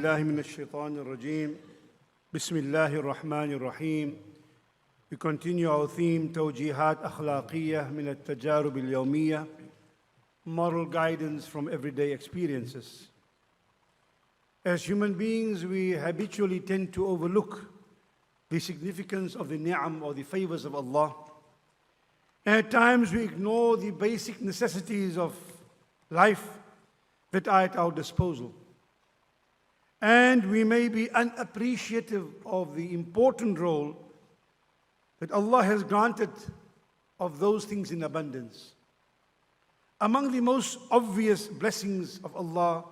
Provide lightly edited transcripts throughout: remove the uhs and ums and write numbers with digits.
بالله من الشيطان الرجيم بسم الله الرحمن الرحيم. We continue our theme توجيهات أخلاقية من التجارب اليومية, moral guidance from everyday experiences. As human beings, we habitually tend to overlook the significance of the ni'am or the favors of Allah. And at times we ignore the basic necessities of life that are at our disposal. And we may be unappreciative of the important role that Allah has granted of those things in abundance. Among the most obvious blessings of Allah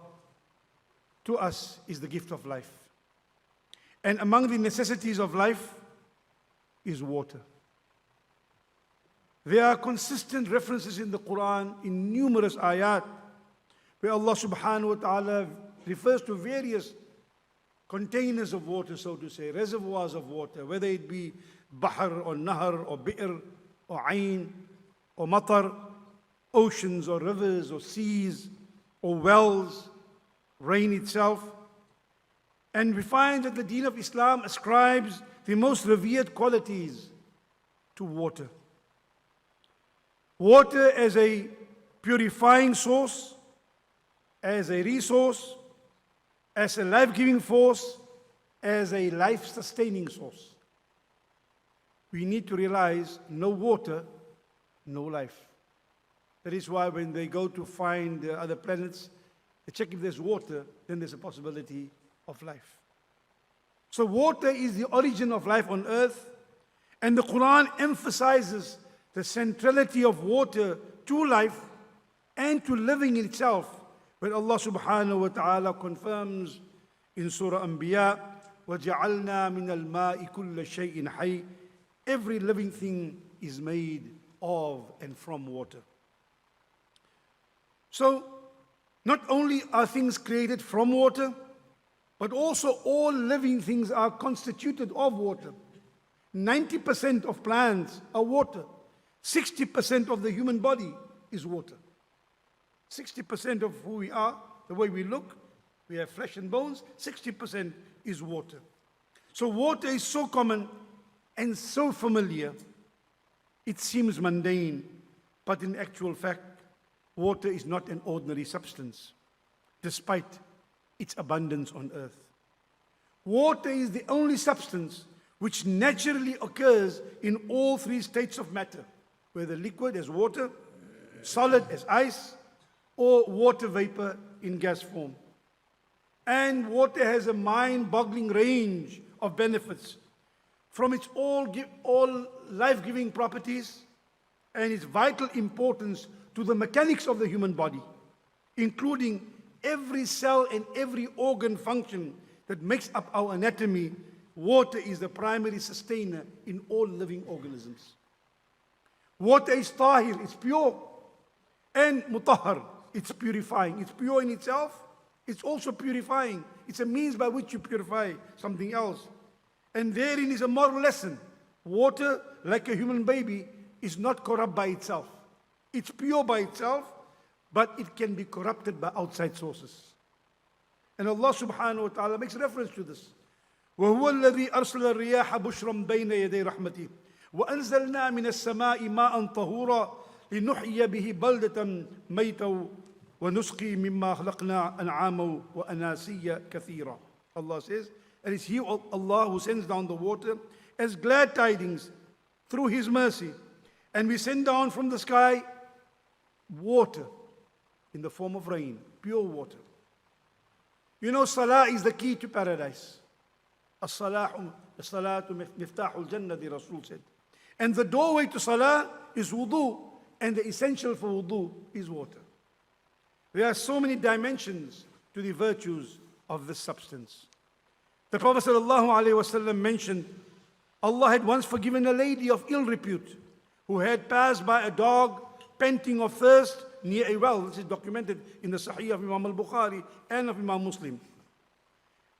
to us is the gift of life. And among the necessities of life is water. There are consistent references in the Quran in numerous ayat where Allah subhanahu wa ta'ala refers to various containers of water, so to say, reservoirs of water, whether it be bahr or nahar or bi'r or ayn or matar, oceans or rivers or seas or wells, rain itself. And we find that the Deen of Islam ascribes the most revered qualities to water. Water as a purifying source, as a resource, as a life-giving force, as a life-sustaining source. We need to realize no water, no life. That is why when they go to find other planets, they check if there's water, then there's a possibility of life. So water is the origin of life on earth, and the Quran emphasizes the centrality of water to life and to living itself, when Allah subhanahu wa ta'ala confirms in Surah Anbiya, وَجَعَلْنَا مِنَ الْمَاءِ كُلَّ شَيْءٍ حَيٍّ. Every living thing is made of and from water. So, not only are things created from water, but also all living things are constituted of water. 90% of plants are water. 60% of the human body is water. 60% of who we are, the way we look, we have flesh and bones, 60% is water. So water is so common and so familiar, it seems mundane, but in actual fact, water is not an ordinary substance, despite its abundance on earth. Water is the only substance which naturally occurs in all three states of matter, whether liquid as water, solid as ice, or water vapor in gas form. And water has a mind-boggling range of benefits, from its all life-giving properties and its vital importance to the mechanics of the human body, including every cell and every organ function that makes up our anatomy. Water is the primary sustainer in all living organisms. Water is tahir, it's pure, and mutahhar, it's purifying. It's pure in itself, it's also purifying. It's a means by which you purify something else. And therein is a moral lesson. Water, like a human baby, is not corrupt by itself. It's pure by itself, but it can be corrupted by outside sources. And Allah subhanahu wa ta'ala makes reference to this. وَهُوَ الَّذِي أَرْسَلَ الرِّيَاحَ بُشْرًا بَيْنَ يَدَيْ رَحْمَتِهِ وَأَنزَلْنَا مِنَ السَّمَاءِ مَاءً طَهُورًا لِنُحْيِيَ بِهِ بَلْدَةً مَيْتًا وَنُسْقِي مِمَّا خَلَقْنَا أَنْعَامًا وَأَنَاسِيَّ كَثِيرًا. Allah says, and it's He, Allah, who sends down the water as glad tidings through His mercy. And we send down from the sky water in the form of rain, pure water. You know, salah is the key to paradise. As-salatu miftahul jannah, the Rasul said. And the doorway to salah is wudu, and the essential for wudu is water. There are so many dimensions to the virtues of this substance. The Prophet ﷺ mentioned Allah had once forgiven a lady of ill repute who had passed by a dog panting of thirst near a well. This is documented in the Sahih of Imam al-Bukhari and of Imam Muslim.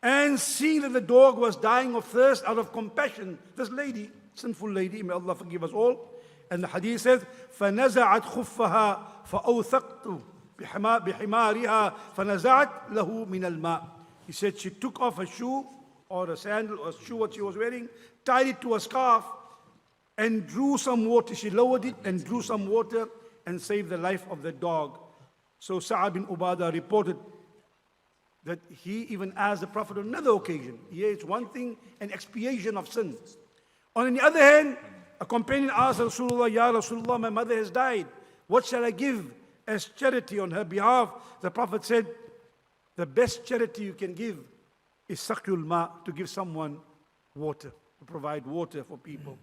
And seeing that the dog was dying of thirst, out of compassion, this lady, sinful lady, may Allah forgive us all, and the hadith says, فَنَزَعَتْ خُفَّهَا فَأَوْثَقْتُ بِحِمَارِهَا فَنَزَعَتْ لَهُ مِنَ الْمَاءِ. He said she took off a shoe or a sandal or a shoe what she was wearing, tied it to a scarf, and drew some water. She lowered it and drew some water and saved the life of the dog. So Sa'ad bin Ubadah reported that he even asked the Prophet on another occasion. Here it's one thing, an expiation of sins. On the other hand, a companion asked Rasulullah, Ya Rasulullah, my mother has died. What shall I give as charity on her behalf? The Prophet said, the best charity you can give is saqyul ma, to give someone water, to provide water for people.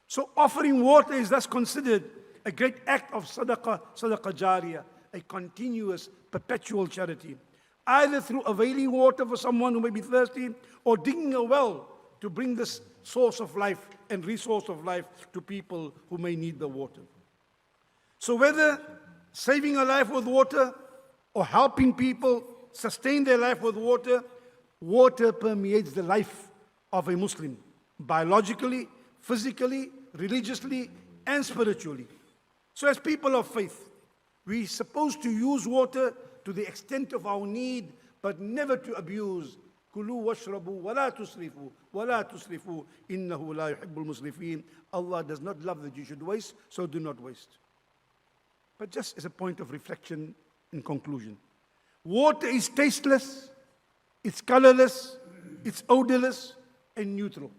So offering water is thus considered a great act of sadaqah jariyah, a continuous, perpetual charity. Either through availing water for someone who may be thirsty, or digging a well to bring this source of life and resource of life to people who may need the water. So whether saving a life with water or helping people sustain their life with water, water permeates the life of a Muslim, biologically, physically, religiously, and spiritually. So as people of faith, we're supposed to use water to the extent of our need, but never to abuse. Kulu washrabu wa la tusrifu, innahu la yuhibbul musrifin. Allah does not love that you should waste, so do not waste. But just as a point of reflection in conclusion, water is tasteless, it's colorless, it's odorless, and neutral.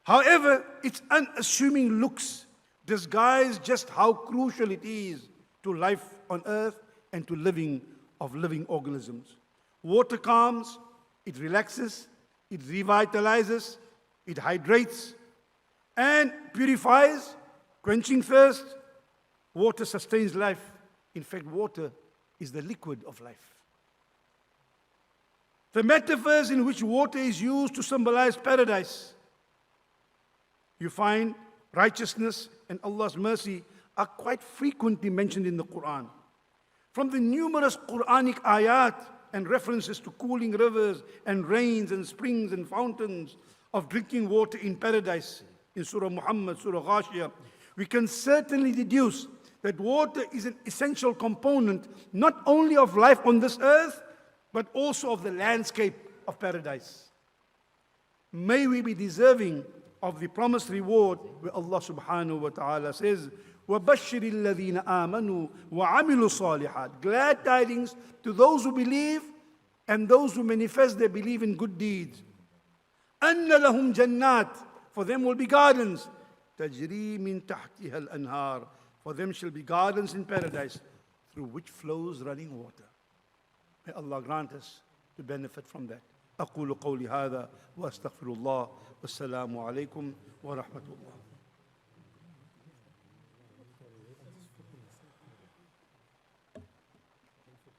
However, its unassuming looks disguise just how crucial it is to life on earth and to living organisms. Water calms, it relaxes, it revitalizes, it hydrates, and purifies, quenching thirst. Water sustains life. In fact, water is the liquid of life. The metaphors in which water is used to symbolize paradise, you find righteousness and Allah's mercy are quite frequently mentioned in the Quran. From the numerous Quranic ayat and references to cooling rivers and rains and springs and fountains of drinking water in paradise in Surah Muhammad, Surah Ghashiyah, we can certainly deduce that water is an essential component not only of life on this earth, but also of the landscape of paradise. May we be deserving of the promised reward where Allah subhanahu wa ta'ala says, وَبَشِّرِ الَّذِينَ آمَنُوا وَعَمِلُوا الصَّالِحَاتِ. Glad tidings to those who believe and those who manifest their belief in good deeds. أَنَّ لَهُمْ جَنَّاتٍ. For them will be gardens. تَجْرِي مِن تَحْتِهَا الْأَنْهَارِ. For them shall be gardens in paradise through which flows running water. May Allah grant us to benefit from that. أقول قولي هذا وأستغفر الله والسلام عليكم ورحمة الله.